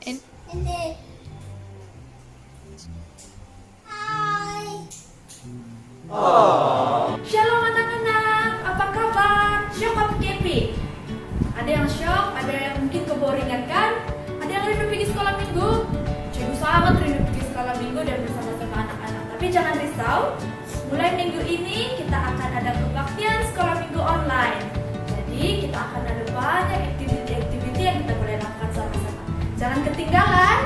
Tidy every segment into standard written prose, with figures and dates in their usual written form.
And Shalom anak-anak, apa kabar? Syok apa kepi? Ada yang syok, ada yang mungkin keboringan kan? Ada yang rindu pergi sekolah minggu? Cikgu sangat rindu pergi sekolah minggu dan bersama-sama anak-anak. Tapi jangan risau, mulai minggu ini kita akan ada kebaktian sekolah minggu online. Jadi kita akan ada banyak aktiviti-aktiviti yang kita boleh lakukan sama-sama. Jangan ketinggalan.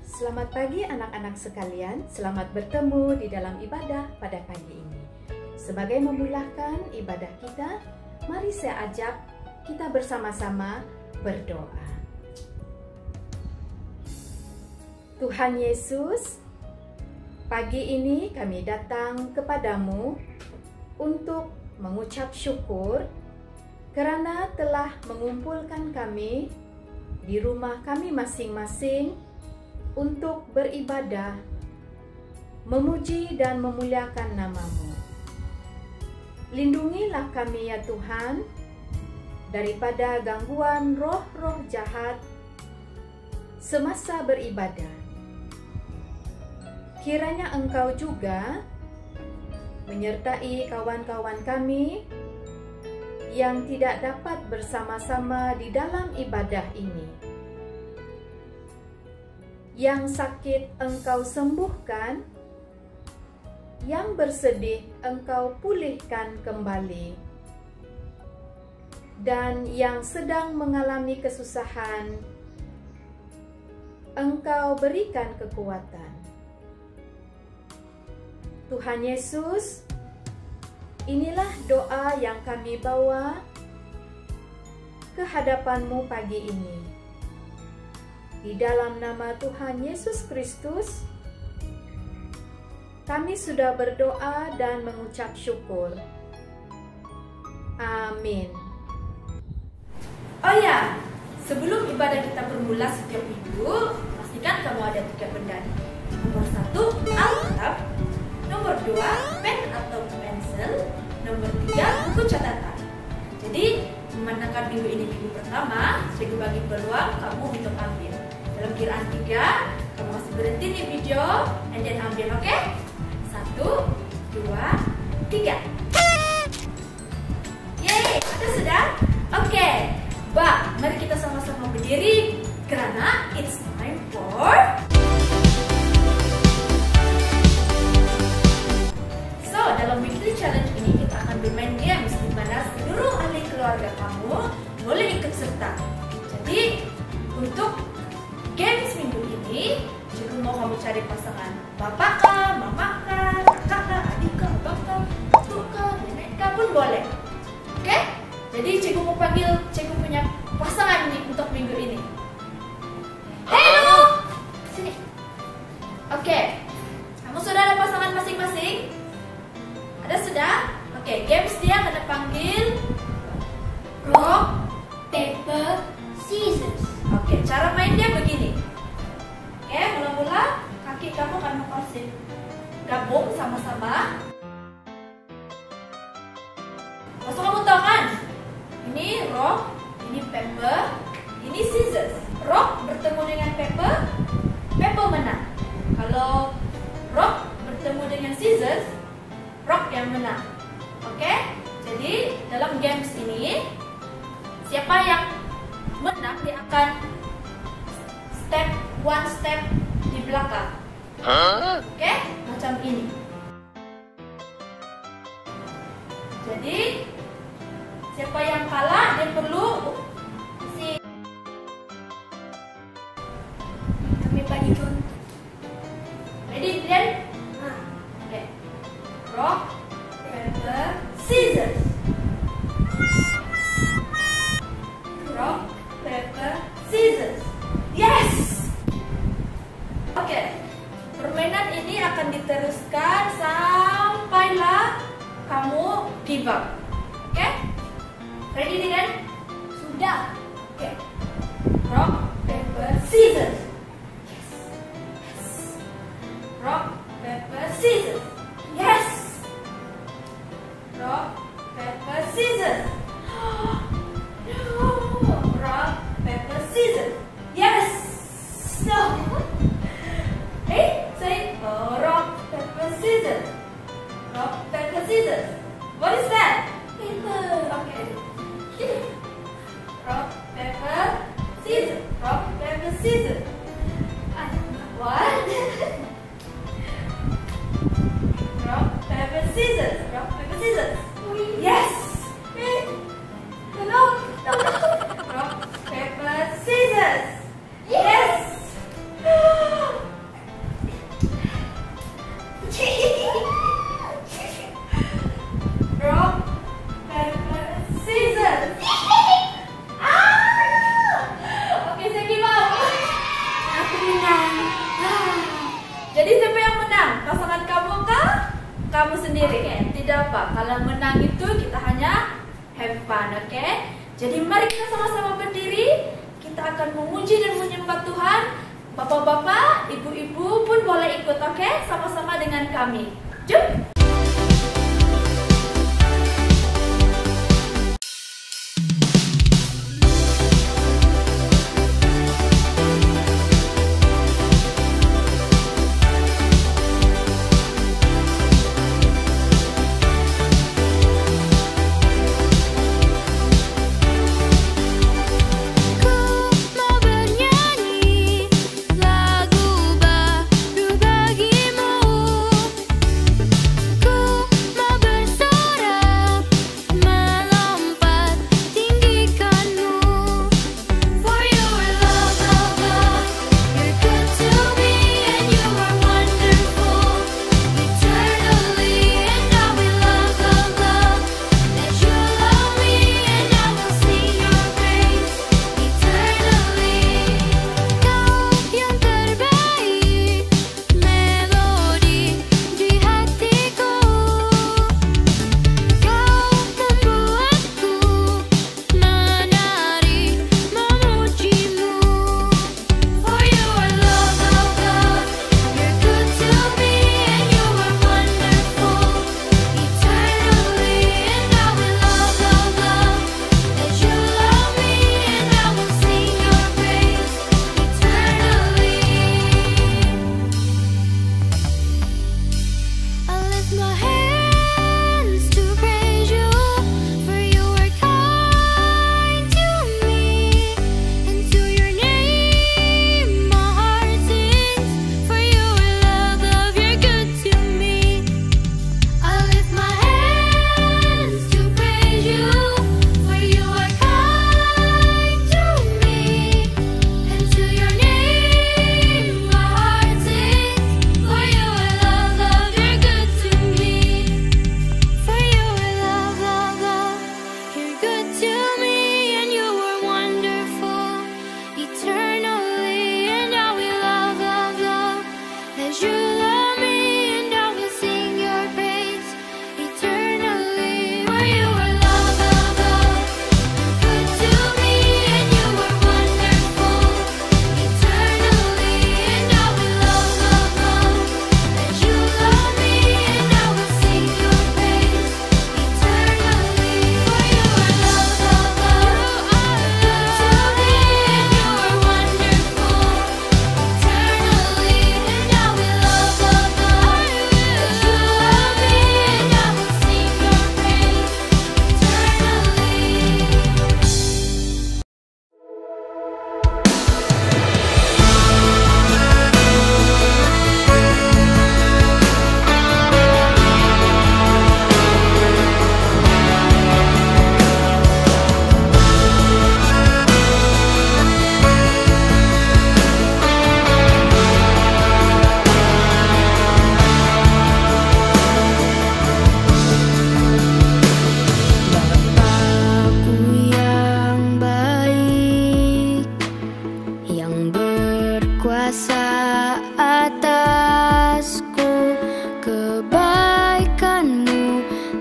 Selamat pagi anak-anak sekalian, selamat bertemu di dalam ibadah pada pagi ini. Sebagai memulihkan ibadah kita, mari saya ajak kita bersama-sama berdoa. Tuhan Yesus, pagi ini kami datang kepadamu untuk mengucap syukur karena telah mengumpulkan kami di rumah kami masing-masing untuk beribadah, memuji dan memuliakan nama-Mu. Lindungilah kami ya Tuhan, daripada gangguan roh-roh jahat semasa beribadah. Kiranya Engkau juga menyertai kawan-kawan kami yang tidak dapat bersama-sama di dalam ibadah ini. Yang sakit Engkau sembuhkan, yang bersedih Engkau pulihkan kembali, dan yang sedang mengalami kesusahan Engkau berikan kekuatan. Tuhan Yesus, inilah doa yang kami bawa ke hadapan-Mu pagi ini. Di dalam nama Tuhan Yesus Kristus, kami sudah berdoa dan mengucap syukur. Amin. Oh ya, sebelum ibadah kita bermula setiap minggu, pastikan kamu ada 3 benda. Nomor 1, Alkitab. Nomor 2, pen atau pensil. Nomor 3, buku catatan. Jadi, memandangkan minggu ini minggu pertama, cikgu bagi peluang kamu untuk ambil. Dalam kiraan 3, kamu masih berhenti di video, and then ambil, oke? 1, 2, 3. Yeay, ada sudah? Oke, mari kita sama-sama berdiri, karena it's time for... So, dalam weekly challenge ini kita akan bermain games di mana seluruh ahli keluarga kamu boleh ikut serta. Jadi, untuk games minggu ini, cikgu mau kamu cari pasangan bapak kah, mama kah, kakak kah, adik kah, abang kah, atuk kah, nenek kah pun boleh. Oke? Jadi cikgu mau panggil cikgu punya pasangan nih untuk minggu ini. Halo! Sini. Oke. Kamu sudah ada pasangan masing-masing? Ada sudah? Oke, games dia akan panggil rock, paper, scissors. Oke, cara mainnya begini. Oke, mula-mula kaki kamu akan kasih gabung sama-sama. Masuk kamu tahu kan? Ini rock, ini paper, ini scissors. Rock bertemu dengan paper, paper menang. Kalau rock bertemu dengan scissors, rock yang menang. Oke? Jadi, dalam games ini, siapa yang menang dia akan one step di belakang. Oke? Macam ini. Jadi siapa yang kalah dia perlu kami bagi contoh. Ready then? Oke. Rock, paper, scissors. Rock, paper, scissors. Yes! Oke, permainan ini akan diteruskan sampailah kamu give up. Oke? Ready then? Sudah. Oke. Rock, paper, scissors. Yes. Yes. Rock, paper, scissors. Yes. Rock, paper, scissors. No. Rock, paper, scissors. scissors. What? Rock, paper, scissors. Rock, paper, scissors. Yes. No. Rock, paper, scissors. Yes. Rock, paper, scissors. Oke, saya give up. Aku menang. Jadi siapa yang menang? Pasangan kamu kah? Kamu sendiri? Tidak apa. Kalau menang itu kita hanya have fun, oke? Jadi mari kita sama-sama berdiri. Kita akan memuji dan menyembah Tuhan. Bapak-bapak, ibu-ibu pun boleh ikut, oke? Sama-sama dengan kami. Jom!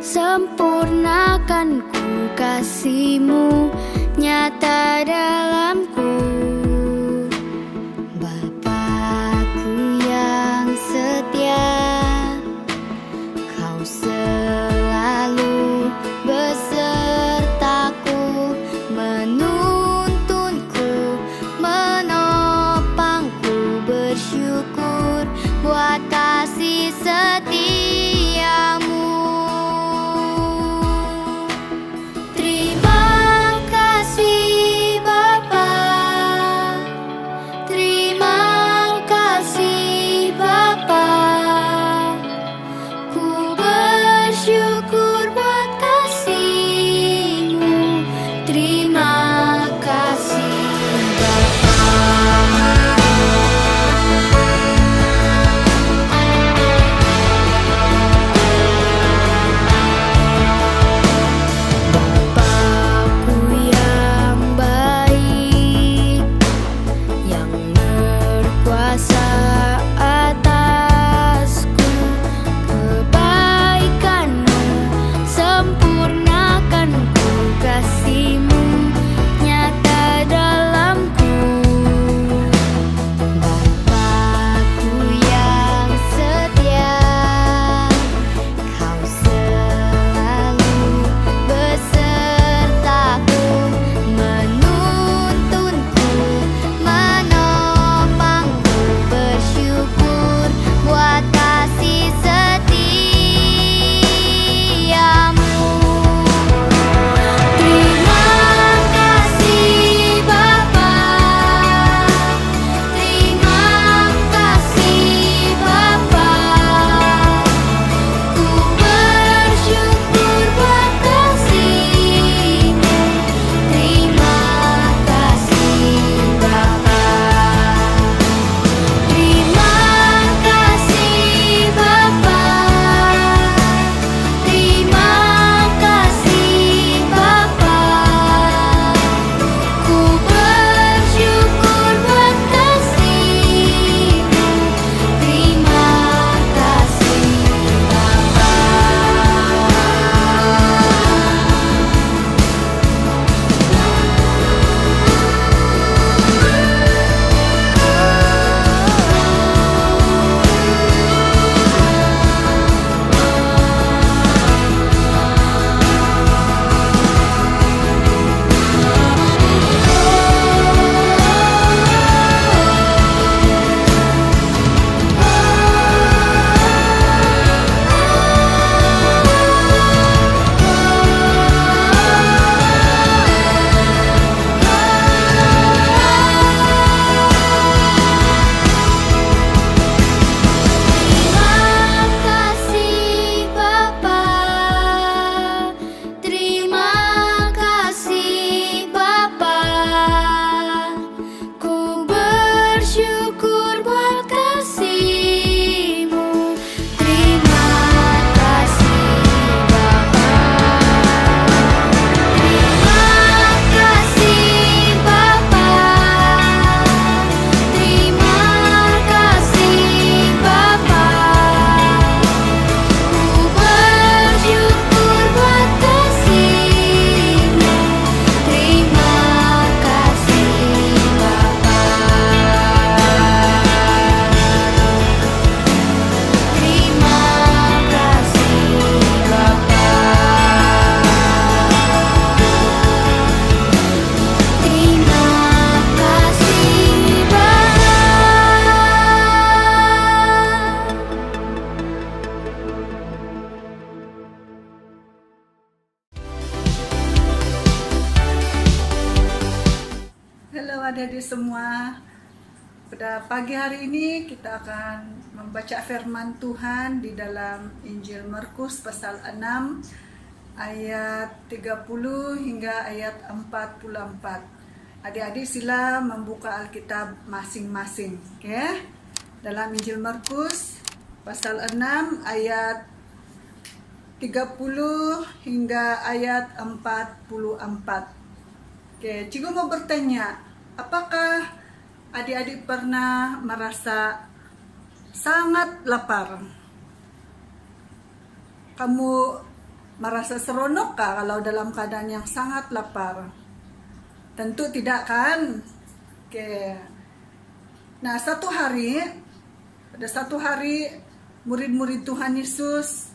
sempurnakan ku kasih-Mu nyata dalamku. Bapakku yang setia, Kau selalu besertaku, menuntunku, menopangku, bersyukur buat kasih setia-Mu. Terima kasih Bapa. adik-adik semua. Pada pagi hari ini kita akan membaca firman Tuhan di dalam Injil Markus pasal 6 ayat 30 hingga ayat 44. Adik-adik sila membuka Alkitab masing-masing, okay? Dalam Injil Markus pasal 6 ayat 30 hingga ayat 44. Oke, cikgu mau bertanya, apakah adik-adik pernah merasa sangat lapar? Kamu merasa seronokkah kalau dalam keadaan yang sangat lapar? Tentu tidak kan? Oke. Nah, pada satu hari murid-murid Tuhan Yesus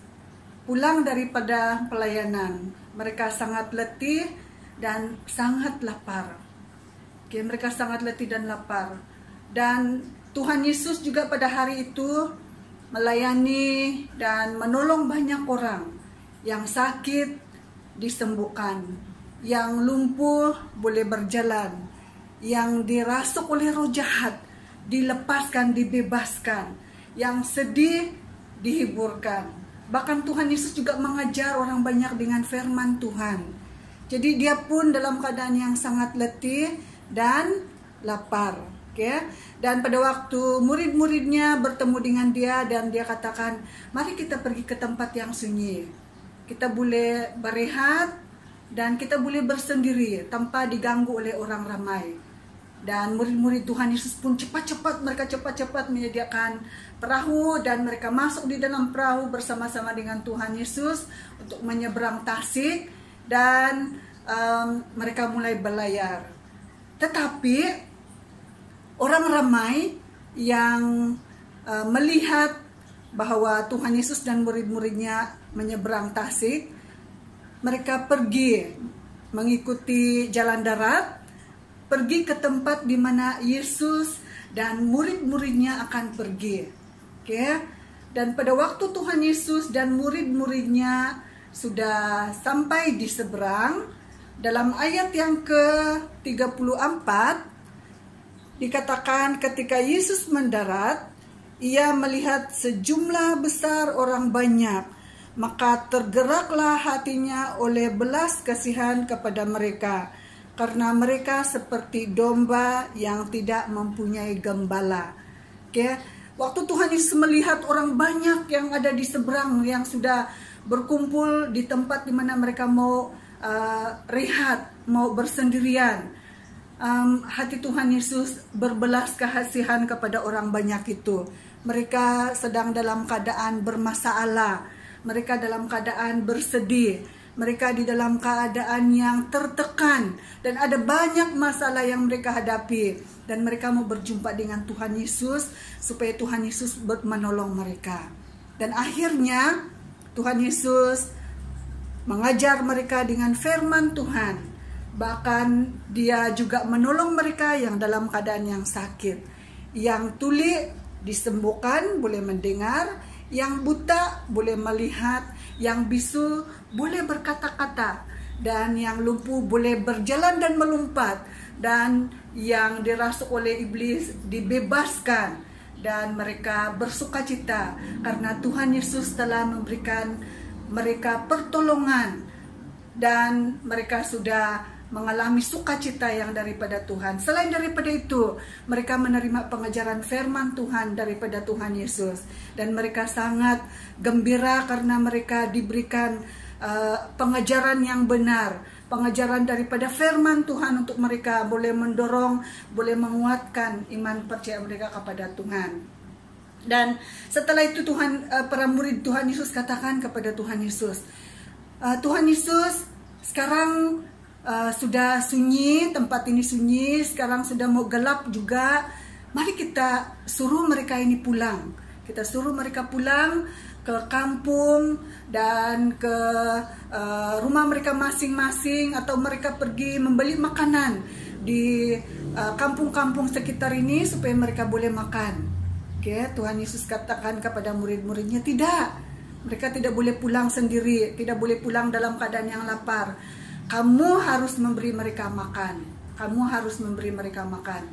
pulang daripada pelayanan. Mereka sangat letih dan sangat lapar. Oke, mereka sangat letih dan lapar. Dan Tuhan Yesus juga pada hari itu melayani dan menolong banyak orang. Yang sakit disembuhkan, yang lumpuh boleh berjalan, yang dirasuk oleh roh jahat dilepaskan, dibebaskan, yang sedih dihiburkan. Bahkan Tuhan Yesus juga mengajar orang banyak dengan firman Tuhan. Jadi dia pun dalam keadaan yang sangat letih dan lapar. Okay? Dan pada waktu murid-muridnya bertemu dengan dia dan dia katakan, mari kita pergi ke tempat yang sunyi. Kita boleh berehat dan kita boleh bersendiri tanpa diganggu oleh orang ramai. Dan murid-murid Tuhan Yesus pun mereka cepat-cepat menyediakan perahu dan mereka masuk di dalam perahu bersama-sama dengan Tuhan Yesus untuk menyeberang Tasik dan mereka mulai berlayar. Tetapi orang ramai yang melihat bahwa Tuhan Yesus dan murid-muridnya menyeberang Tasik, mereka pergi mengikuti jalan darat, pergi ke tempat di mana Yesus dan murid-muridnya akan pergi. Oke? Dan pada waktu Tuhan Yesus dan murid-muridnya sudah sampai di seberang, dalam ayat yang ke-34 dikatakan ketika Yesus mendarat, ia melihat sejumlah besar orang banyak, maka tergeraklah hatinya oleh belas kasihan kepada mereka, karena mereka seperti domba yang tidak mempunyai gembala. Oke, waktu Tuhan Yesus melihat orang banyak yang ada di seberang, yang sudah berkumpul di tempat di mana mereka mau rehat, mau bersendirian, hati Tuhan Yesus berbelas kasihan kepada orang banyak itu. Mereka sedang dalam keadaan bermasalah, mereka dalam keadaan bersedih, mereka di dalam keadaan yang tertekan dan ada banyak masalah yang mereka hadapi, dan mereka mau berjumpa dengan Tuhan Yesus supaya Tuhan Yesus menolong mereka. Dan akhirnya Tuhan Yesus mengajar mereka dengan firman Tuhan. Bahkan dia juga menolong mereka yang dalam keadaan yang sakit. Yang tuli disembuhkan, boleh mendengar, yang buta boleh melihat, yang bisu boleh berkata-kata, dan yang lumpuh boleh berjalan dan melompat, dan yang dirasuk oleh iblis dibebaskan, dan mereka bersukacita karena Tuhan Yesus telah memberikan mereka pertolongan dan mereka sudah mengalami sukacita yang daripada Tuhan. Selain daripada itu, mereka menerima pengajaran firman Tuhan daripada Tuhan Yesus, dan mereka sangat gembira karena mereka diberikan pengajaran yang benar, pengajaran daripada firman Tuhan untuk mereka boleh mendorong, boleh menguatkan iman percaya mereka kepada Tuhan. Dan setelah itu para murid Tuhan Yesus katakan kepada Tuhan Yesus, Tuhan Yesus, sekarang sudah sunyi, tempat ini sunyi, sekarang sudah mau gelap juga. Mari kita suruh mereka ini pulang. Kita suruh mereka pulang ke kampung dan ke rumah mereka masing-masing, atau mereka pergi membeli makanan di kampung-kampung sekitar ini supaya mereka boleh makan. Oke, Tuhan Yesus katakan kepada murid-muridnya, tidak. Mereka tidak boleh pulang sendiri, tidak boleh pulang dalam keadaan yang lapar. Kamu harus memberi mereka makan. kamu harus memberi mereka makan.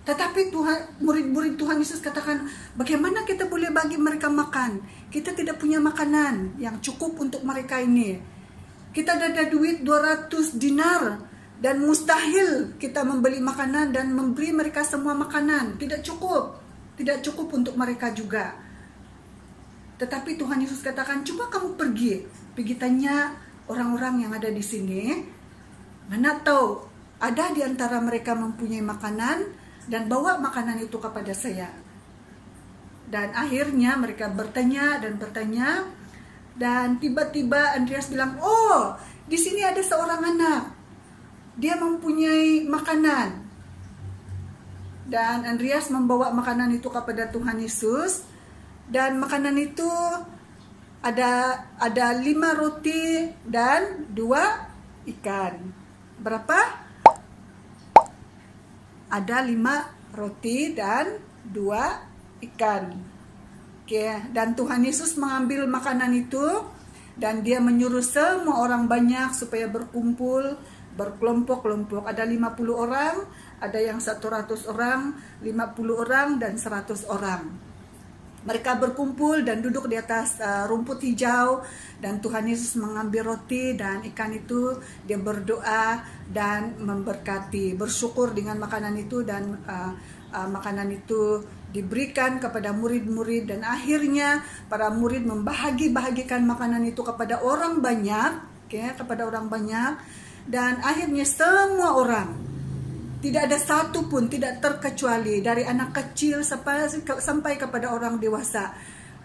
Tetapi murid-murid Tuhan Yesus katakan, bagaimana kita boleh bagi mereka makan? Kita tidak punya makanan yang cukup untuk mereka ini. Kita ada duit 200 dinar dan mustahil kita membeli makanan dan memberi mereka semua makanan. Tidak cukup untuk mereka juga. Tetapi Tuhan Yesus katakan, coba kamu pergi tanya orang-orang yang ada di sini. Mana tahu ada di antara mereka mempunyai makanan dan bawa makanan itu kepada saya. Dan akhirnya mereka bertanya dan tiba-tiba Andreas bilang, oh, di sini ada seorang anak, dia mempunyai makanan. Dan Andreas membawa makanan itu kepada Tuhan Yesus, dan makanan itu ada 5 roti dan 2 ikan. Berapa? Ada 5 roti dan 2 ikan. Oke, dan Tuhan Yesus mengambil makanan itu dan dia menyuruh semua orang banyak supaya berkumpul, berkelompok-kelompok. Ada 50 orang, ada yang 100 orang, 50 orang dan 100 orang. Mereka berkumpul dan duduk di atas rumput hijau, dan Tuhan Yesus mengambil roti dan ikan itu, dia berdoa dan memberkati, bersyukur dengan makanan itu, dan makanan itu diberikan kepada murid-murid, dan akhirnya para murid membagi-bagikan makanan itu kepada orang banyak, kepada orang banyak, dan akhirnya semua orang, tidak ada satu pun, tidak terkecuali, dari anak kecil sampai kepada orang dewasa,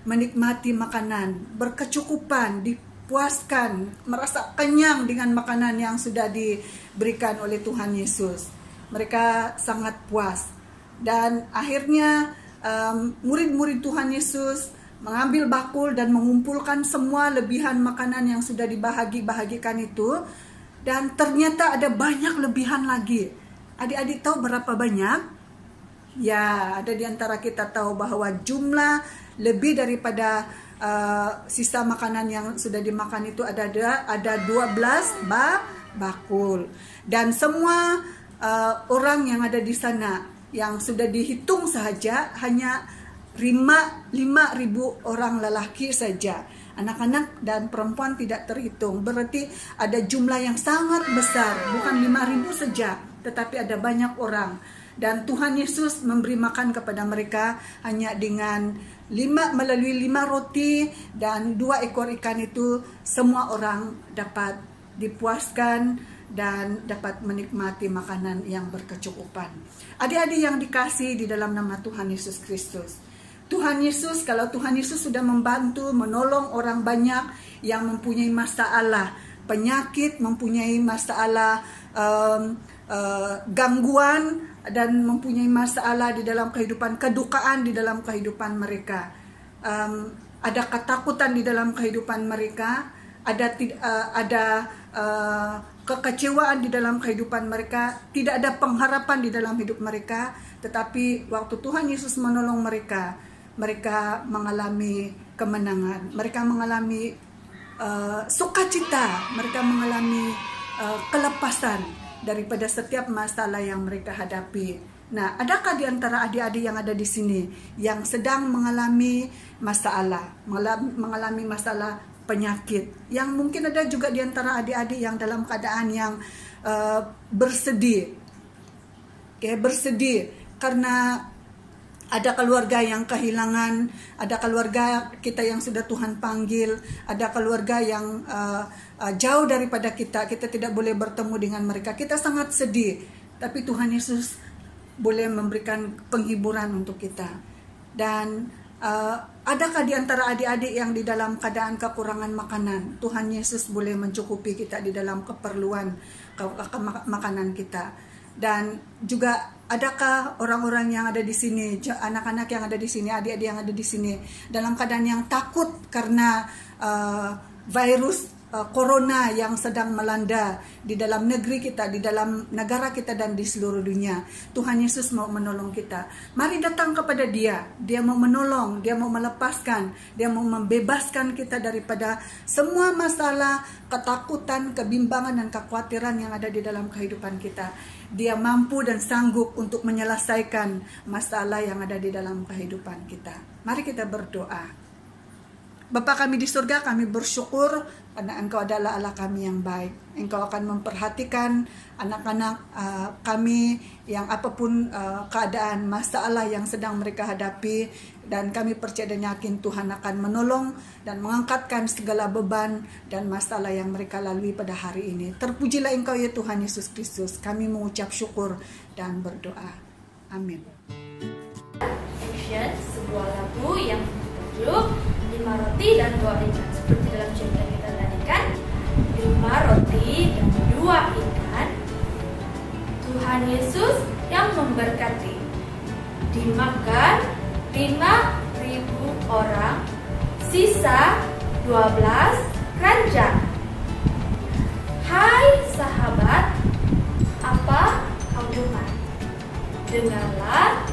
menikmati makanan, berkecukupan, dipuaskan, merasa kenyang dengan makanan yang sudah diberikan oleh Tuhan Yesus. Mereka sangat puas. Dan akhirnya murid-murid Tuhan Yesus mengambil bakul dan mengumpulkan semua lebihan makanan yang sudah dibagi-bagikan itu. Dan ternyata ada banyak lebihan lagi. Adik-adik tahu berapa banyak? Ya, ada di antara kita tahu bahwa jumlah lebih daripada sisa makanan yang sudah dimakan itu ada 12 bakul. Dan semua orang yang ada di sana yang sudah dihitung saja hanya 5.000 orang lelaki saja. Anak-anak dan perempuan tidak terhitung. Berarti ada jumlah yang sangat besar, bukan 5.000 saja, tetapi ada banyak orang. Dan Tuhan Yesus memberi makan kepada mereka hanya dengan melalui 5 roti dan 2 ekor ikan itu, semua orang dapat dipuaskan dan dapat menikmati makanan yang berkecukupan. Adik-adik yang dikasihi di dalam nama Tuhan Yesus Kristus, Tuhan Yesus, kalau Tuhan Yesus sudah membantu, menolong orang banyak yang mempunyai masalah penyakit, mempunyai masalah gangguan, dan mempunyai masalah di dalam kehidupan, kedukaan di dalam kehidupan mereka, ada ketakutan di dalam kehidupan mereka, ada kekecewaan di dalam kehidupan mereka, tidak ada pengharapan di dalam hidup mereka. Tetapi waktu Tuhan Yesus menolong mereka, mereka mengalami kemenangan, mereka mengalami sukacita, mereka mengalami kelepasan daripada setiap masalah yang mereka hadapi. Nah, adakah di antara adik-adik yang ada di sini yang sedang mengalami masalah, mengalami masalah penyakit? Yang mungkin ada juga di antara adik-adik yang dalam keadaan yang bersedih, bersedih karena ada keluarga yang kehilangan, ada keluarga kita yang sudah Tuhan panggil, ada keluarga yang jauh daripada kita tidak boleh bertemu dengan mereka. Kita sangat sedih, tapi Tuhan Yesus boleh memberikan penghiburan untuk kita. Dan adakah di antara adik-adik yang di dalam keadaan kekurangan makanan? Tuhan Yesus boleh mencukupi kita di dalam keperluan makanan kita. Dan juga adakah orang-orang yang ada di sini, anak-anak yang ada di sini, adik-adik yang ada di sini, dalam keadaan yang takut karena virus corona yang sedang melanda di dalam negeri kita, di dalam negara kita, dan di seluruh dunia? Tuhan Yesus mau menolong kita. Mari datang kepada Dia. Dia mau menolong, Dia mau melepaskan, Dia mau membebaskan kita daripada semua masalah, ketakutan, kebimbangan, dan kekhawatiran yang ada di dalam kehidupan kita. Dia mampu dan sanggup untuk menyelesaikan masalah yang ada di dalam kehidupan kita. Mari kita berdoa. Bapa kami di surga, kami bersyukur karena Engkau adalah Allah kami yang baik. Engkau akan memperhatikan anak-anak kami yang apapun keadaan, masalah yang sedang mereka hadapi. Dan kami percaya dan yakin Tuhan akan menolong dan mengangkatkan segala beban dan masalah yang mereka lalui pada hari ini. Terpujilah Engkau ya Tuhan Yesus Kristus. Kami mengucap syukur dan berdoa. Amin. Action, sebuah lagu yang bertajuk 5 roti dan 2 ikan. Seperti dalam cerita kita tadi kan, 5 roti dan 2 ikan. Tuhan Yesus yang memberkati. Dimakan 5.000 orang, sisa 12 keranjang. Hai sahabat, apa kau dengar? Dengarlah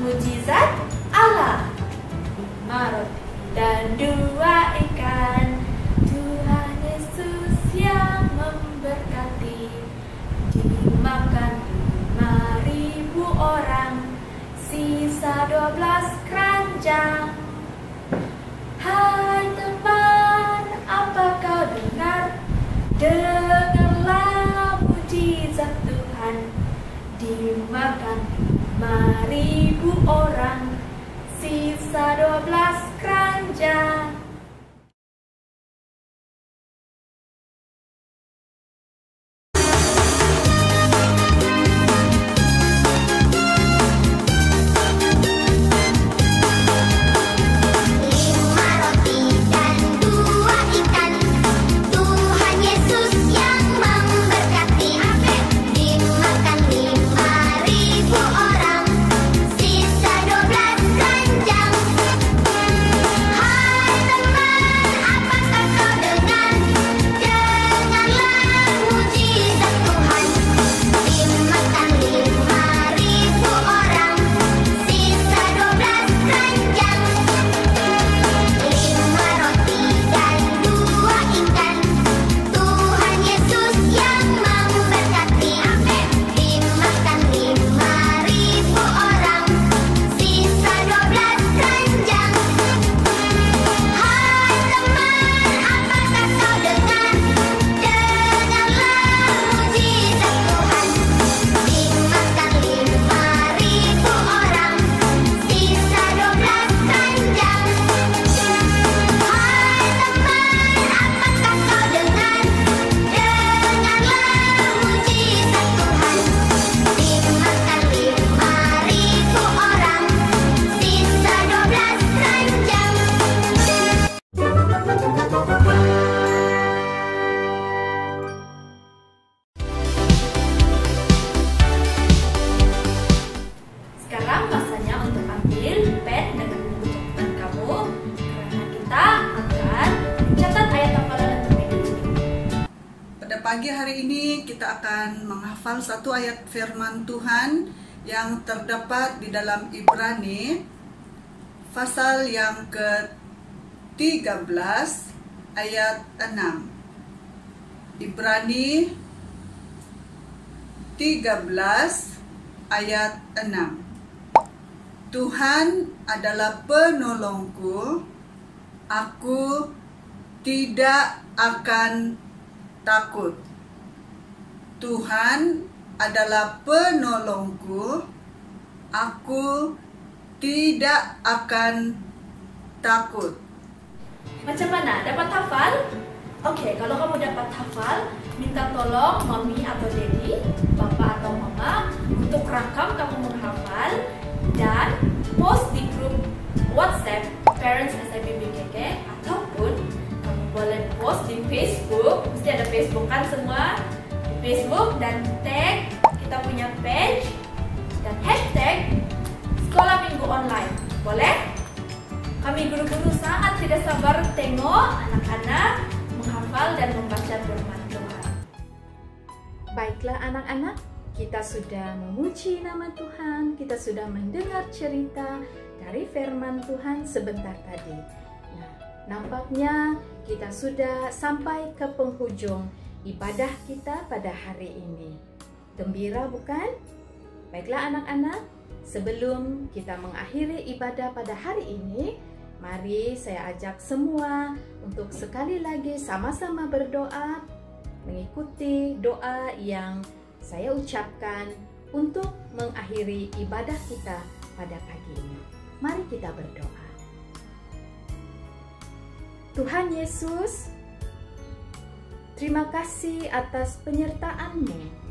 mujizat Allah. 5 roti dan 2 ikan. Tuhan Yesus yang memberkati. Dimakan 5.000 orang, sisa 12 keranjang. Hai teman, apa kau dengar? Dengarlah mujizat Tuhan. Dimakan 5.000 orang, sisa 12 keranjang. Pagi hari ini kita akan menghafal satu ayat firman Tuhan yang terdapat di dalam Ibrani pasal yang ke-13 ayat 6. Ibrani 13 ayat 6. Tuhan adalah penolongku, aku tidak akan takut. Tuhan adalah penolongku, aku tidak akan takut. Macam mana? Dapat hafal? Oke, kalau kamu dapat hafal, minta tolong mami atau daddy, papa atau mama untuk rekam kamu menghafal dan post di grup WhatsApp Parents SIBBKK, ataupun kamu boleh post di Facebook. Mesti ada Facebook kan semua? Di Facebook, dan tag kita punya page dan hashtag Sekolah Minggu Online. Boleh? Kami guru-guru sangat tidak sabar tengok anak-anak menghafal dan membaca firman Tuhan. Baiklah anak-anak, kita sudah memuji nama Tuhan, kita sudah mendengar cerita dari firman Tuhan sebentar tadi. Nah, nampaknya kita sudah sampai ke penghujung ibadah kita pada hari ini. Gembira bukan? Baiklah anak-anak, sebelum kita mengakhiri ibadah pada hari ini, mari saya ajak semua untuk sekali lagi sama-sama berdoa, mengikuti doa yang saya ucapkan untuk mengakhiri ibadah kita pada pagi ini. Mari kita berdoa. Tuhan Yesus, terima kasih atas penyertaan-Mu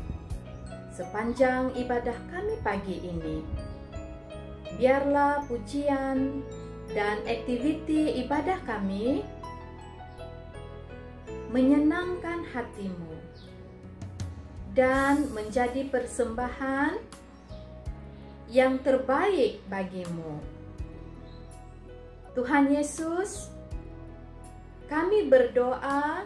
sepanjang ibadah kami pagi ini. Biarlah pujian dan aktiviti ibadah kami menyenangkan hati-Mu dan menjadi persembahan yang terbaik bagi-Mu. Tuhan Yesus, kami berdoa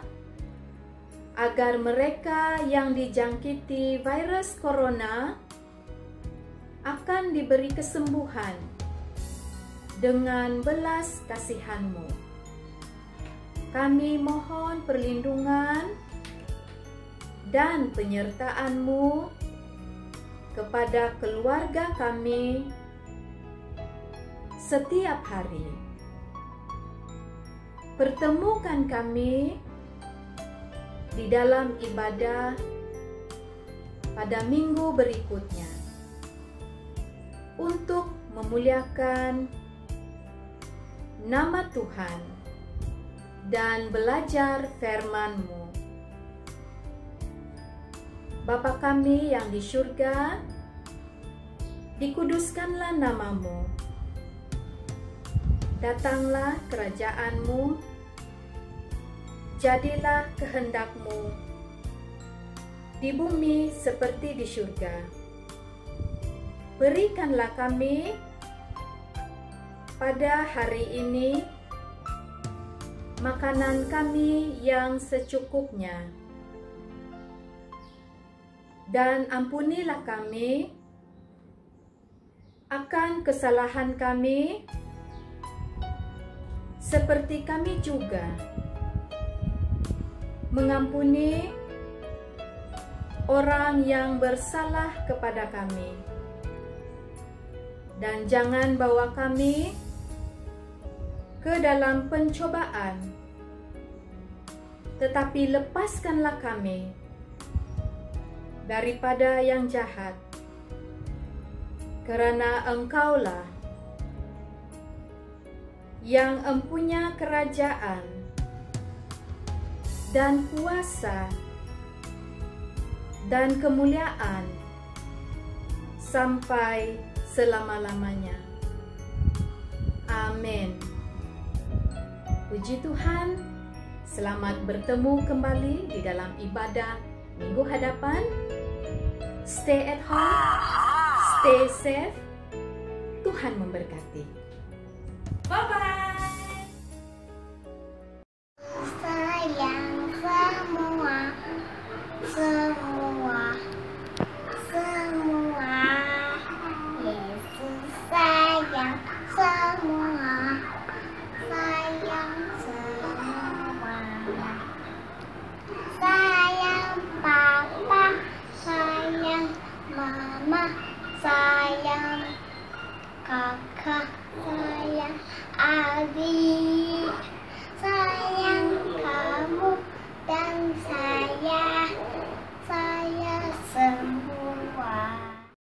agar mereka yang dijangkiti virus corona akan diberi kesembuhan dengan belas kasihan-Mu. Kami mohon perlindungan dan penyertaan-Mu kepada keluarga kami setiap hari. Pertemukan kami di dalam ibadah pada minggu berikutnya untuk memuliakan nama Tuhan dan belajar firman-Mu. Bapa kami yang di surga, dikuduskanlah nama-Mu. Datanglah kerajaan-Mu, jadilah kehendak-Mu di bumi seperti di surga. Berikanlah kami pada hari ini makanan kami yang secukupnya, dan ampunilah kami akan kesalahan kami seperti kami juga mengampuni orang yang bersalah kepada kami. Dan jangan bawa kami ke dalam pencobaan, tetapi lepaskanlah kami daripada yang jahat, karena Engkaulah yang empunya kerajaan dan kuasa dan kemuliaan sampai selama-lamanya. Amin. Puji Tuhan, selamat bertemu kembali di dalam ibadah minggu hadapan. Stay at home, stay safe. Tuhan memberkati. Bye-bye. Sayang semua, semua, semua. Yesus sayang semua, sayang semua. Sayang Papa, sayang Mama, sayang Kakak, sayang adik.